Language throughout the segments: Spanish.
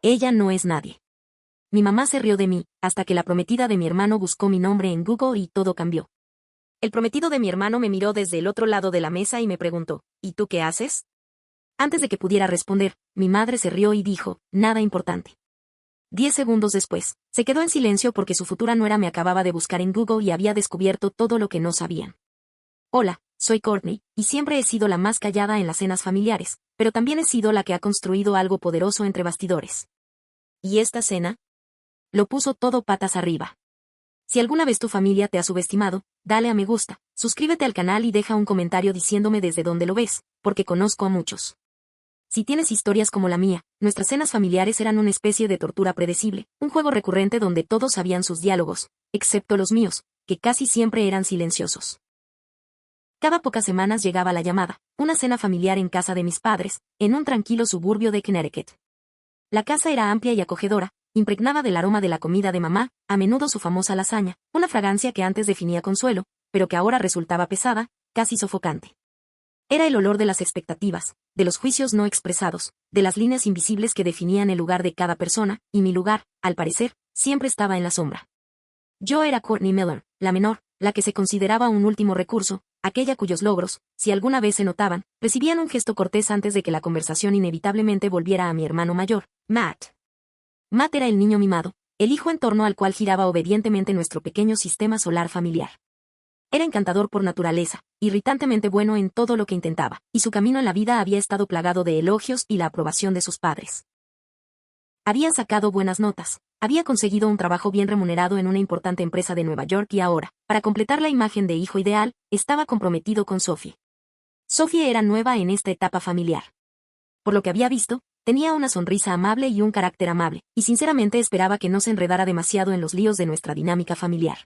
Ella no es nadie. Mi mamá se rió de mí, hasta que la prometida de mi hermano buscó mi nombre en Google y todo cambió. El prometido de mi hermano me miró desde el otro lado de la mesa y me preguntó, ¿y tú qué haces? Antes de que pudiera responder, mi madre se rió y dijo, nada importante. 10 segundos después, se quedó en silencio porque su futura nuera me acababa de buscar en Google y había descubierto todo lo que no sabían. Hola, soy Courtney, y siempre he sido la más callada en las cenas familiares, pero también he sido la que ha construido algo poderoso entre bastidores. ¿Y esta cena? Lo puso todo patas arriba. Si alguna vez tu familia te ha subestimado, dale a me gusta, suscríbete al canal y deja un comentario diciéndome desde dónde lo ves, porque conozco a muchos. Si tienes historias como la mía, nuestras cenas familiares eran una especie de tortura predecible, un juego recurrente donde todos sabían sus diálogos, excepto los míos, que casi siempre eran silenciosos. Cada pocas semanas llegaba la llamada, una cena familiar en casa de mis padres, en un tranquilo suburbio de Connecticut. La casa era amplia y acogedora, impregnada del aroma de la comida de mamá, a menudo su famosa lasaña, una fragancia que antes definía consuelo, pero que ahora resultaba pesada, casi sofocante. Era el olor de las expectativas, de los juicios no expresados, de las líneas invisibles que definían el lugar de cada persona, y mi lugar, al parecer, siempre estaba en la sombra. Yo era Courtney Miller, la menor, la que se consideraba un último recurso, aquella cuyos logros, si alguna vez se notaban, recibían un gesto cortés antes de que la conversación inevitablemente volviera a mi hermano mayor, Matt. Matt era el niño mimado, el hijo en torno al cual giraba obedientemente nuestro pequeño sistema solar familiar. Era encantador por naturaleza, irritantemente bueno en todo lo que intentaba, y su camino en la vida había estado plagado de elogios y la aprobación de sus padres. Había sacado buenas notas, había conseguido un trabajo bien remunerado en una importante empresa de Nueva York y ahora, para completar la imagen de hijo ideal, estaba comprometido con Sophie. Sophie era nueva en esta etapa familiar. Por lo que había visto, tenía una sonrisa amable y un carácter amable, y sinceramente esperaba que no se enredara demasiado en los líos de nuestra dinámica familiar.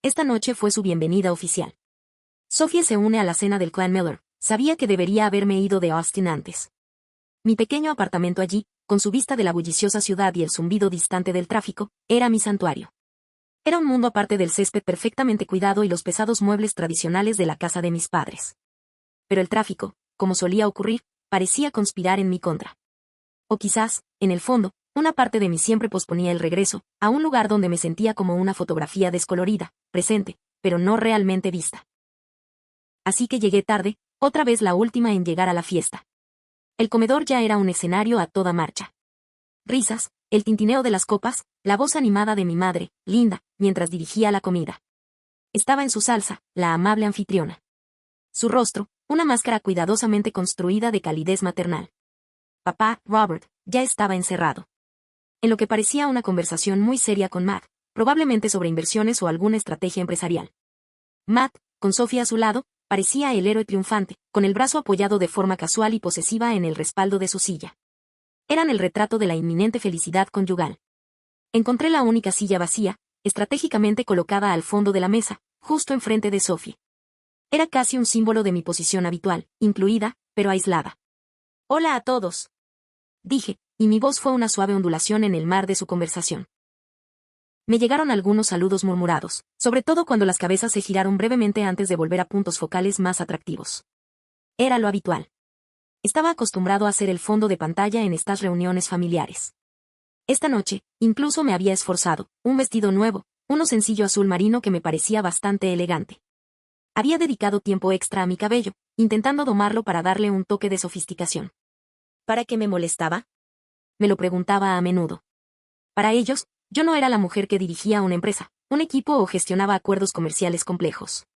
Esta noche fue su bienvenida oficial. Sophie se une a la cena del clan Miller, sabía que debería haberme ido de Austin antes. Mi pequeño apartamento allí, con su vista de la bulliciosa ciudad y el zumbido distante del tráfico, era mi santuario. Era un mundo aparte del césped perfectamente cuidado y los pesados muebles tradicionales de la casa de mis padres. Pero el tráfico, como solía ocurrir, parecía conspirar en mi contra. O quizás, en el fondo, una parte de mí siempre posponía el regreso, a un lugar donde me sentía como una fotografía descolorida, presente, pero no realmente vista. Así que llegué tarde, otra vez la última en llegar a la fiesta. El comedor ya era un escenario a toda marcha. Risas, el tintineo de las copas, la voz animada de mi madre, Linda, mientras dirigía la comida. Estaba en su salsa, la amable anfitriona. Su rostro, una máscara cuidadosamente construida de calidez maternal. Papá, Robert, ya estaba encerrado. En lo que parecía una conversación muy seria con Matt, probablemente sobre inversiones o alguna estrategia empresarial. Matt, con Sophie a su lado, parecía el héroe triunfante, con el brazo apoyado de forma casual y posesiva en el respaldo de su silla. Eran el retrato de la inminente felicidad conyugal. Encontré la única silla vacía, estratégicamente colocada al fondo de la mesa, justo enfrente de Sophie. Era casi un símbolo de mi posición habitual, incluida, pero aislada. Hola a todos, dije, y mi voz fue una suave ondulación en el mar de su conversación. Me llegaron algunos saludos murmurados, sobre todo cuando las cabezas se giraron brevemente antes de volver a puntos focales más atractivos. Era lo habitual. Estaba acostumbrado a ser el fondo de pantalla en estas reuniones familiares. Esta noche, incluso me había esforzado, un vestido nuevo, uno sencillo azul marino que me parecía bastante elegante. Había dedicado tiempo extra a mi cabello, intentando domarlo para darle un toque de sofisticación. ¿Para qué me molestaba? Me lo preguntaba a menudo. Para ellos, yo no era la mujer que dirigía una empresa, un equipo o gestionaba acuerdos comerciales complejos.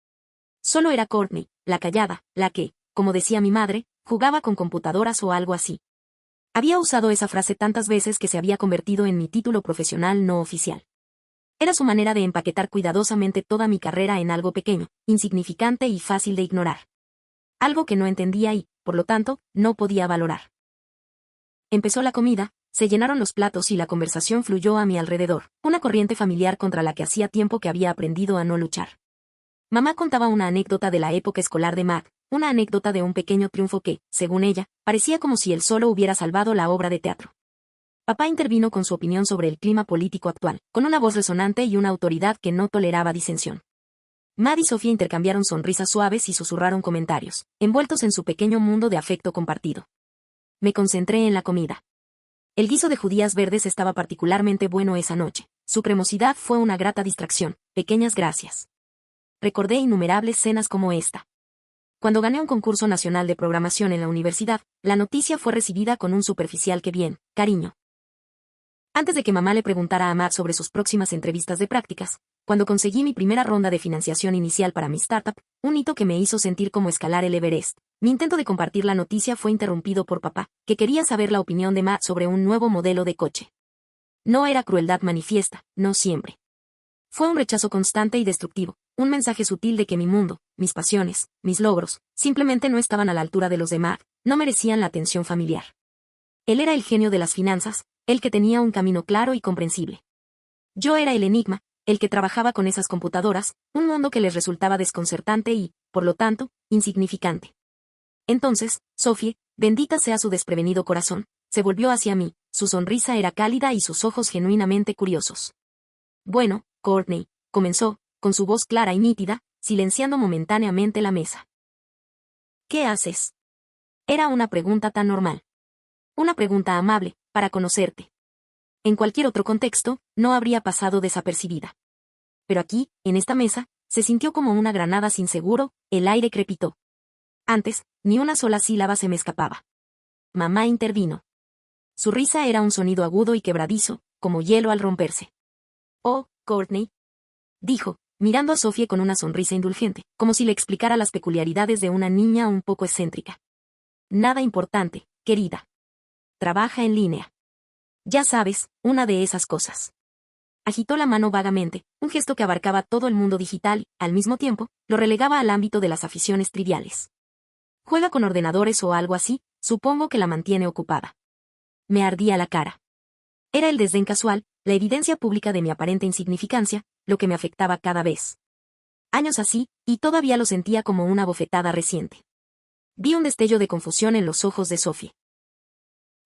Solo era Courtney, la callada, la que, como decía mi madre, jugaba con computadoras o algo así. Había usado esa frase tantas veces que se había convertido en mi título profesional no oficial. Era su manera de empaquetar cuidadosamente toda mi carrera en algo pequeño, insignificante y fácil de ignorar. Algo que no entendía y, por lo tanto, no podía valorar. Empezó la comida, se llenaron los platos y la conversación fluyó a mi alrededor, una corriente familiar contra la que hacía tiempo que había aprendido a no luchar. Mamá contaba una anécdota de la época escolar de Matt, una anécdota de un pequeño triunfo que, según ella, parecía como si él solo hubiera salvado la obra de teatro. Papá intervino con su opinión sobre el clima político actual, con una voz resonante y una autoridad que no toleraba disensión. Matt y Sofía intercambiaron sonrisas suaves y susurraron comentarios, envueltos en su pequeño mundo de afecto compartido. Me concentré en la comida. El guiso de judías verdes estaba particularmente bueno esa noche. Su cremosidad fue una grata distracción. Pequeñas gracias. Recordé innumerables cenas como esta. Cuando gané un concurso nacional de programación en la universidad, la noticia fue recibida con un superficial "qué bien, cariño". Antes de que mamá le preguntara a Matt sobre sus próximas entrevistas de prácticas, cuando conseguí mi primera ronda de financiación inicial para mi startup, un hito que me hizo sentir como escalar el Everest, mi intento de compartir la noticia fue interrumpido por papá, que quería saber la opinión de Matt sobre un nuevo modelo de coche. No era crueldad manifiesta, no siempre. Fue un rechazo constante y destructivo, un mensaje sutil de que mi mundo, mis pasiones, mis logros, simplemente no estaban a la altura de los de Matt, no merecían la atención familiar. Él era el genio de las finanzas, el que tenía un camino claro y comprensible. Yo era el enigma, el que trabajaba con esas computadoras, un mundo que les resultaba desconcertante y, por lo tanto, insignificante. Entonces, Sophie, bendita sea su desprevenido corazón, se volvió hacia mí, su sonrisa era cálida y sus ojos genuinamente curiosos. Bueno, Courtney, comenzó, con su voz clara y nítida, silenciando momentáneamente la mesa. ¿Qué haces? Era una pregunta tan normal. Una pregunta amable, para conocerte. En cualquier otro contexto, no habría pasado desapercibida. Pero aquí, en esta mesa, se sintió como una granada sin seguro, el aire crepitó. Antes, ni una sola sílaba se me escapaba. Mamá intervino. Su risa era un sonido agudo y quebradizo, como hielo al romperse. Oh, Courtney, dijo, mirando a Sophie con una sonrisa indulgente, como si le explicara las peculiaridades de una niña un poco excéntrica. Nada importante, querida. Trabaja en línea. Ya sabes, una de esas cosas. Agitó la mano vagamente, un gesto que abarcaba todo el mundo digital y, al mismo tiempo, lo relegaba al ámbito de las aficiones triviales. Juega con ordenadores o algo así, supongo que la mantiene ocupada. Me ardía la cara. Era el desdén casual, la evidencia pública de mi aparente insignificancia, lo que me afectaba cada vez. Años así, y todavía lo sentía como una bofetada reciente. Vi un destello de confusión en los ojos de Sophie.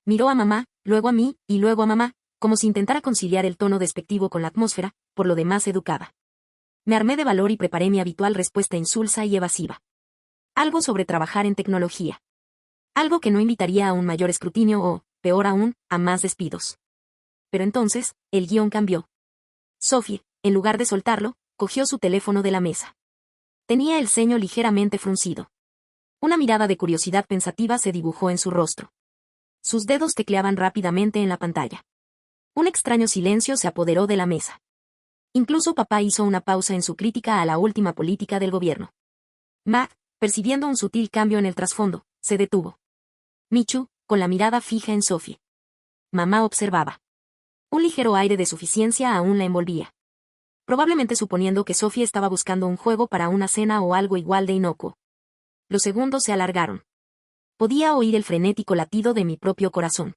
Miró a mamá, luego a mí, y luego a mamá, como si intentara conciliar el tono despectivo con la atmósfera, por lo demás educada. Me armé de valor y preparé mi habitual respuesta insulsa y evasiva. Algo sobre trabajar en tecnología. Algo que no invitaría a un mayor escrutinio o, peor aún, a más despidos. Pero entonces, el guión cambió. Sophie, en lugar de soltarlo, cogió su teléfono de la mesa. Tenía el ceño ligeramente fruncido. Una mirada de curiosidad pensativa se dibujó en su rostro. Sus dedos tecleaban rápidamente en la pantalla. Un extraño silencio se apoderó de la mesa. Incluso papá hizo una pausa en su crítica a la última política del gobierno. Matt, percibiendo un sutil cambio en el trasfondo, se detuvo. Michu, con la mirada fija en Sophie. Mamá observaba. Un ligero aire de suficiencia aún la envolvía. Probablemente suponiendo que Sophie estaba buscando un juego para una cena o algo igual de inocuo. Los segundos se alargaron. Podía oír el frenético latido de mi propio corazón.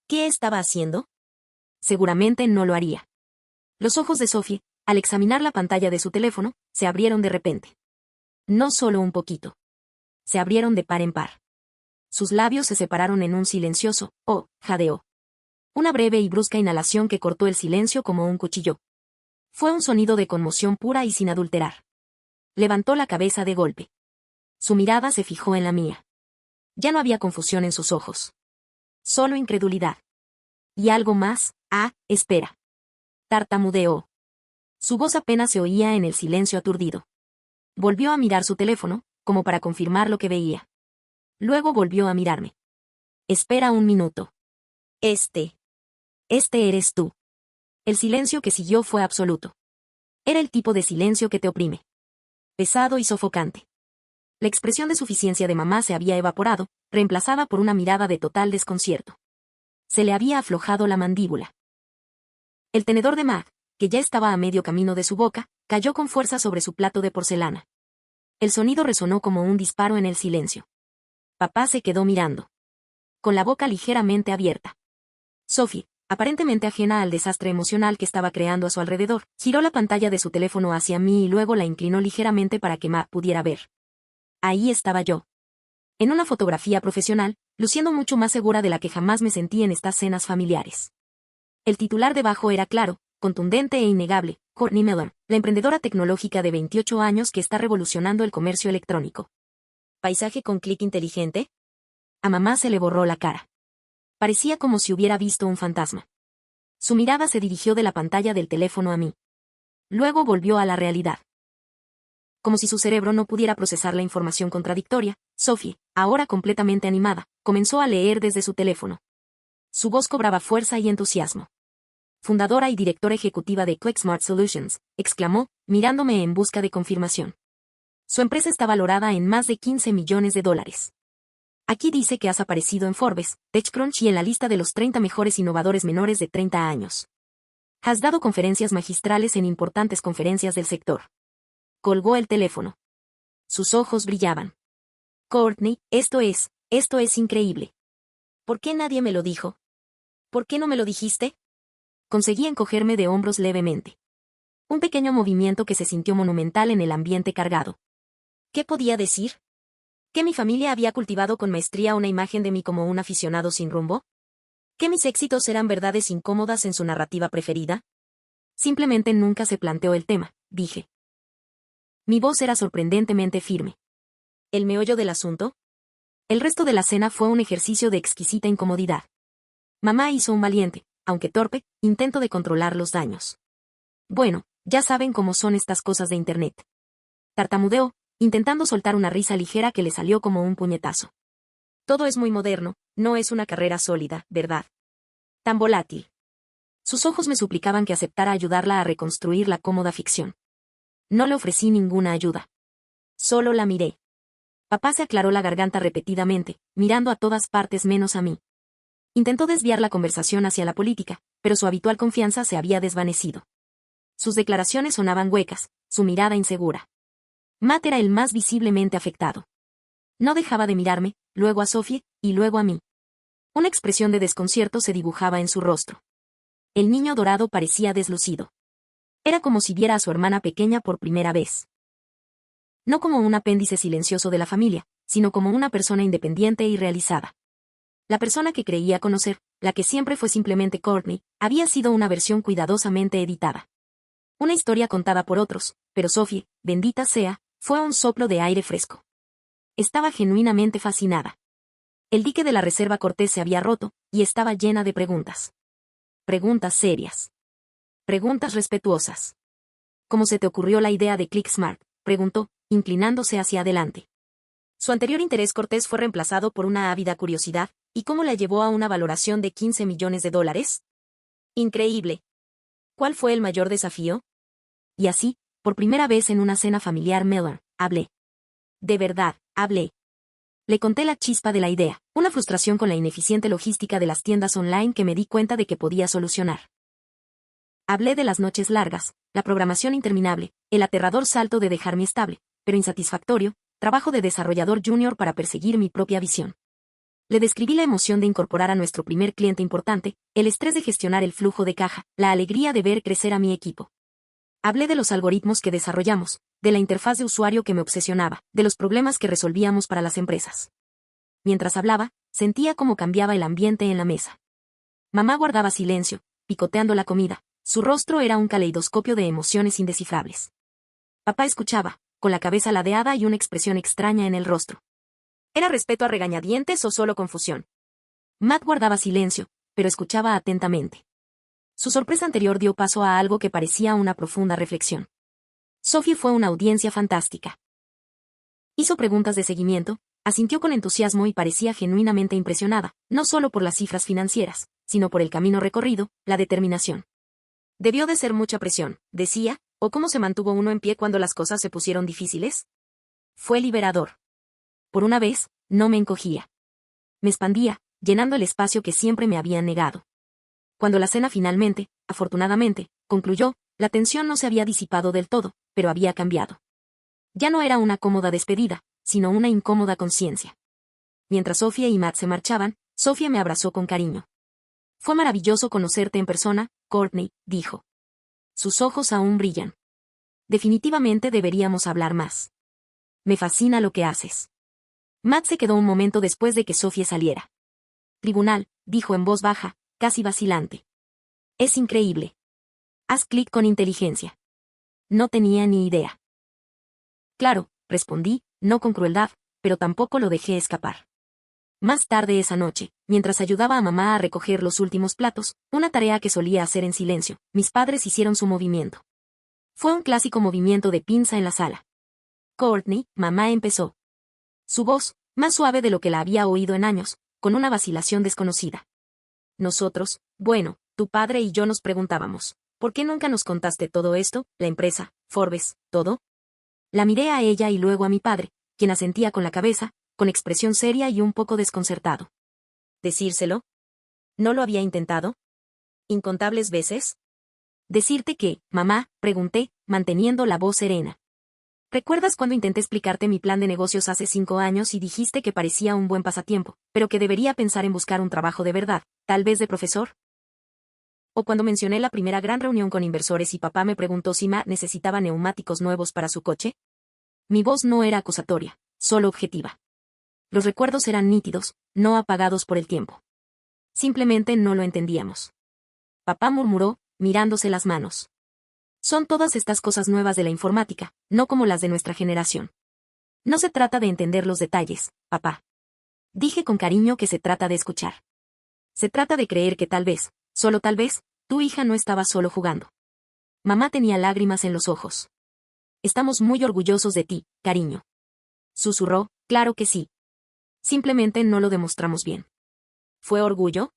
¿Qué estaba haciendo? Seguramente no lo haría. Los ojos de Sophie, al examinar la pantalla de su teléfono, se abrieron de repente. No solo un poquito. Se abrieron de par en par. Sus labios se separaron en un silencioso, jadeó. Una breve y brusca inhalación que cortó el silencio como un cuchillo. Fue un sonido de conmoción pura y sin adulterar. Levantó la cabeza de golpe. Su mirada se fijó en la mía. Ya no había confusión en sus ojos. Solo incredulidad. Y algo más, espera. Tartamudeó. Su voz apenas se oía en el silencio aturdido. Volvió a mirar su teléfono, como para confirmar lo que veía. Luego volvió a mirarme. Espera un minuto. Este eres tú. El silencio que siguió fue absoluto. Era el tipo de silencio que te oprime. Pesado y sofocante. La expresión de suficiencia de mamá se había evaporado, reemplazada por una mirada de total desconcierto. Se le había aflojado la mandíbula. El tenedor de Matt, que ya estaba a medio camino de su boca, cayó con fuerza sobre su plato de porcelana. El sonido resonó como un disparo en el silencio. Papá se quedó mirando. Con la boca ligeramente abierta. Sophie, aparentemente ajena al desastre emocional que estaba creando a su alrededor, giró la pantalla de su teléfono hacia mí y luego la inclinó ligeramente para que Matt pudiera ver. Ahí estaba yo. En una fotografía profesional, luciendo mucho más segura de la que jamás me sentí en estas cenas familiares. El titular debajo era claro, contundente e innegable: Courtney Miller, la emprendedora tecnológica de 28 años que está revolucionando el comercio electrónico. ¿Paisaje con clic inteligente? A mamá se le borró la cara. Parecía como si hubiera visto un fantasma. Su mirada se dirigió de la pantalla del teléfono a mí. Luego volvió a la realidad. Como si su cerebro no pudiera procesar la información contradictoria, Sophie, ahora completamente animada, comenzó a leer desde su teléfono. Su voz cobraba fuerza y entusiasmo. Fundadora y directora ejecutiva de QuickSmart Solutions, exclamó, mirándome en busca de confirmación. Su empresa está valorada en más de $15 millones. Aquí dice que has aparecido en Forbes, TechCrunch y en la lista de los 30 mejores innovadores menores de 30 años. Has dado conferencias magistrales en importantes conferencias del sector. Colgó el teléfono. Sus ojos brillaban. Courtney, esto es increíble. ¿Por qué nadie me lo dijo? ¿Por qué no me lo dijiste? Conseguí encogerme de hombros levemente. Un pequeño movimiento que se sintió monumental en el ambiente cargado. ¿Qué podía decir? ¿Que mi familia había cultivado con maestría una imagen de mí como un aficionado sin rumbo? ¿Que mis éxitos eran verdades incómodas en su narrativa preferida? Simplemente nunca se planteó el tema, dije. Mi voz era sorprendentemente firme. ¿El meollo del asunto? El resto de la cena fue un ejercicio de exquisita incomodidad. Mamá hizo un valiente, aunque torpe, intento de controlar los daños. Bueno, ya saben cómo son estas cosas de Internet. Tartamudeó, intentando soltar una risa ligera que le salió como un puñetazo. Todo es muy moderno, no es una carrera sólida, ¿verdad? Tan volátil. Sus ojos me suplicaban que aceptara ayudarla a reconstruir la cómoda ficción. No le ofrecí ninguna ayuda. Solo la miré. Papá se aclaró la garganta repetidamente, mirando a todas partes menos a mí. Intentó desviar la conversación hacia la política, pero su habitual confianza se había desvanecido. Sus declaraciones sonaban huecas, su mirada insegura. Matt era el más visiblemente afectado. No dejaba de mirarme, luego a Sophie, y luego a mí. Una expresión de desconcierto se dibujaba en su rostro. El niño dorado parecía deslucido. Era como si viera a su hermana pequeña por primera vez. No como un apéndice silencioso de la familia, sino como una persona independiente y realizada. La persona que creía conocer, la que siempre fue simplemente Courtney, había sido una versión cuidadosamente editada. Una historia contada por otros, pero Sophie, bendita sea, fue un soplo de aire fresco. Estaba genuinamente fascinada. El dique de la reserva Cortés se había roto, y estaba llena de preguntas. Preguntas serias. Preguntas respetuosas. ¿Cómo se te ocurrió la idea de ClickSmart?, preguntó, inclinándose hacia adelante. Su anterior interés Cortés fue reemplazado por una ávida curiosidad, ¿y cómo la llevó a una valoración de $15 millones? Increíble. ¿Cuál fue el mayor desafío? Y así, por primera vez en una cena familiar Miller, hablé. De verdad, hablé. Le conté la chispa de la idea, una frustración con la ineficiente logística de las tiendas online que me di cuenta de que podía solucionar. Hablé de las noches largas, la programación interminable, el aterrador salto de dejar mi estable, pero insatisfactorio, trabajo de desarrollador junior para perseguir mi propia visión. Le describí la emoción de incorporar a nuestro primer cliente importante, el estrés de gestionar el flujo de caja, la alegría de ver crecer a mi equipo. Hablé de los algoritmos que desarrollamos, de la interfaz de usuario que me obsesionaba, de los problemas que resolvíamos para las empresas. Mientras hablaba, sentía cómo cambiaba el ambiente en la mesa. Mamá guardaba silencio, picoteando la comida. Su rostro era un caleidoscopio de emociones indescifrables. Papá escuchaba, con la cabeza ladeada y una expresión extraña en el rostro. ¿Era respeto a regañadientes o solo confusión? Matt guardaba silencio, pero escuchaba atentamente. Su sorpresa anterior dio paso a algo que parecía una profunda reflexión. Sophie fue una audiencia fantástica. Hizo preguntas de seguimiento, asintió con entusiasmo y parecía genuinamente impresionada, no solo por las cifras financieras, sino por el camino recorrido, la determinación. Debió de ser mucha presión, decía, o cómo se mantuvo uno en pie cuando las cosas se pusieron difíciles. Fue liberador. Por una vez, no me encogía. Me expandía, llenando el espacio que siempre me habían negado. Cuando la cena finalmente, afortunadamente, concluyó, la tensión no se había disipado del todo, pero había cambiado. Ya no era una cómoda despedida, sino una incómoda conciencia. Mientras Sophie y Matt se marchaban, Sophie me abrazó con cariño. Fue maravilloso conocerte en persona, Courtney, dijo. Sus ojos aún brillan. Definitivamente deberíamos hablar más. Me fascina lo que haces. Matt se quedó un momento después de que Sophie saliera. Tribunal, dijo en voz baja, casi vacilante. Es increíble. Haz clic con inteligencia. No tenía ni idea. Claro, respondí, no con crueldad, pero tampoco lo dejé escapar. Más tarde esa noche, mientras ayudaba a mamá a recoger los últimos platos, una tarea que solía hacer en silencio, mis padres hicieron su movimiento. Fue un clásico movimiento de pinza en la sala. Courtney, mamá empezó. Su voz, más suave de lo que la había oído en años, con una vacilación desconocida. Nosotros, bueno, tu padre y yo nos preguntábamos, ¿por qué nunca nos contaste todo esto, la empresa, Forbes, todo? La miré a ella y luego a mi padre, quien asentía con la cabeza, con expresión seria y un poco desconcertado. ¿Decírselo? ¿No lo había intentado? ¿Incontables veces? Decirte que, mamá, pregunté, manteniendo la voz serena. ¿Recuerdas cuando intenté explicarte mi plan de negocios hace 5 años y dijiste que parecía un buen pasatiempo, pero que debería pensar en buscar un trabajo de verdad, tal vez de profesor? ¿O cuando mencioné la primera gran reunión con inversores y papá me preguntó si Matt necesitaba neumáticos nuevos para su coche? Mi voz no era acusatoria, solo objetiva. Los recuerdos eran nítidos, no apagados por el tiempo. Simplemente no lo entendíamos. Papá murmuró, mirándose las manos. Son todas estas cosas nuevas de la informática, no como las de nuestra generación. No se trata de entender los detalles, papá. Dije con cariño que se trata de escuchar. Se trata de creer que tal vez, solo tal vez, tu hija no estaba solo jugando. Mamá tenía lágrimas en los ojos. Estamos muy orgullosos de ti, cariño. Susurró, claro que sí. Simplemente no lo demostramos bien. ¿Fue orgullo?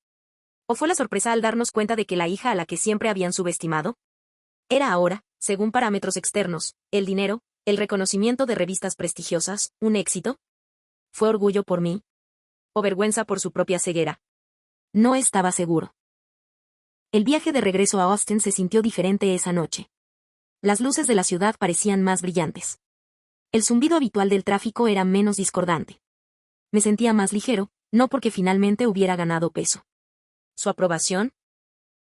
¿O fue la sorpresa al darnos cuenta de que la hija a la que siempre habían subestimado? Era ahora, según parámetros externos, el dinero, el reconocimiento de revistas prestigiosas, un éxito. ¿Fue orgullo por mí? ¿O vergüenza por su propia ceguera? No estaba seguro. El viaje de regreso a Austin se sintió diferente esa noche. Las luces de la ciudad parecían más brillantes. El zumbido habitual del tráfico era menos discordante. Me sentía más ligero, no porque finalmente hubiera ganado peso. ¿Su aprobación?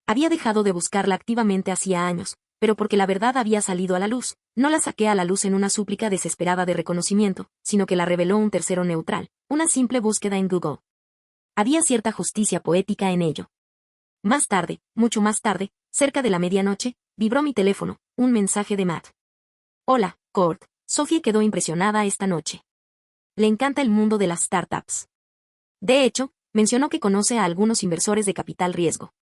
Había dejado de buscarla activamente hacía años, pero porque la verdad había salido a la luz, no la saqué a la luz en una súplica desesperada de reconocimiento, sino que la reveló un tercero neutral, una simple búsqueda en Google. Había cierta justicia poética en ello. Más tarde, mucho más tarde, cerca de la medianoche, vibró mi teléfono, un mensaje de Matt. Hola, Court. Sophie quedó impresionada esta noche. Le encanta el mundo de las startups. De hecho, mencionó que conoce a algunos inversores de capital riesgo.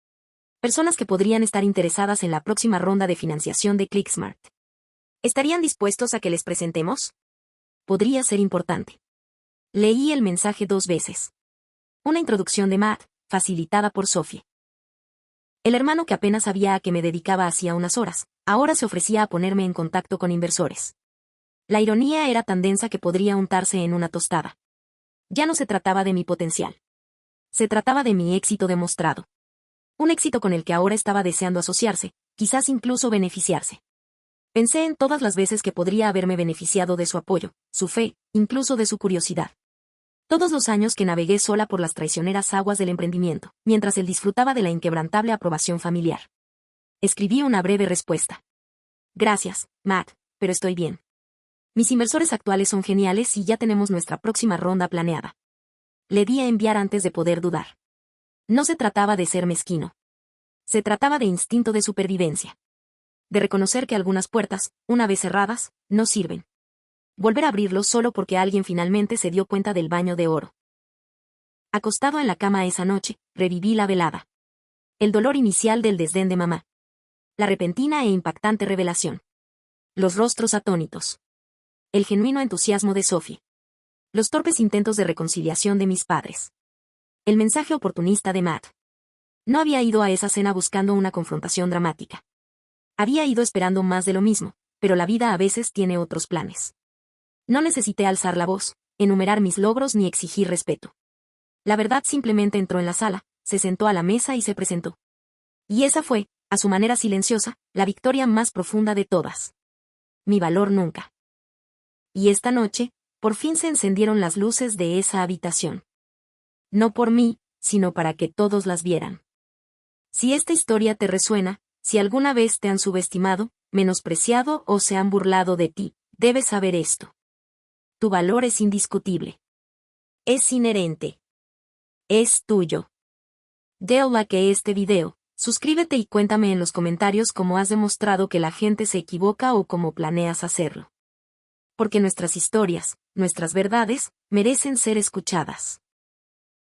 Personas que podrían estar interesadas en la próxima ronda de financiación de ClickSmart. ¿Estarían dispuestos a que les presentemos? Podría ser importante. Leí el mensaje 2 veces. Una introducción de Matt, facilitada por Sophie. El hermano que apenas sabía a qué me dedicaba hacía unas horas, ahora se ofrecía a ponerme en contacto con inversores. La ironía era tan densa que podría untarse en una tostada. Ya no se trataba de mi potencial. Se trataba de mi éxito demostrado. Un éxito con el que ahora estaba deseando asociarse, quizás incluso beneficiarse. Pensé en todas las veces que podría haberme beneficiado de su apoyo, su fe, incluso de su curiosidad. Todos los años que navegué sola por las traicioneras aguas del emprendimiento, mientras él disfrutaba de la inquebrantable aprobación familiar. Escribí una breve respuesta. Gracias, Matt, pero estoy bien. Mis inversores actuales son geniales y ya tenemos nuestra próxima ronda planeada. Le di a enviar antes de poder dudar. No se trataba de ser mezquino. Se trataba de instinto de supervivencia. De reconocer que algunas puertas, una vez cerradas, no sirven. Volver a abrirlos solo porque alguien finalmente se dio cuenta del baño de oro. Acostado en la cama esa noche, reviví la velada. El dolor inicial del desdén de mamá. La repentina e impactante revelación. Los rostros atónitos. El genuino entusiasmo de Sophie. Los torpes intentos de reconciliación de mis padres. El mensaje oportunista de Matt. No había ido a esa cena buscando una confrontación dramática. Había ido esperando más de lo mismo, pero la vida a veces tiene otros planes. No necesité alzar la voz, enumerar mis logros ni exigir respeto. La verdad simplemente entró en la sala, se sentó a la mesa y se presentó. Y esa fue, a su manera silenciosa, la victoria más profunda de todas. Mi valor nunca. Y esta noche, por fin se encendieron las luces de esa habitación. No por mí, sino para que todos las vieran. Si esta historia te resuena, si alguna vez te han subestimado, menospreciado o se han burlado de ti, debes saber esto. Tu valor es indiscutible. Es inherente. Es tuyo. Dale like a este video, suscríbete y cuéntame en los comentarios cómo has demostrado que la gente se equivoca o cómo planeas hacerlo. Porque nuestras historias, nuestras verdades, merecen ser escuchadas.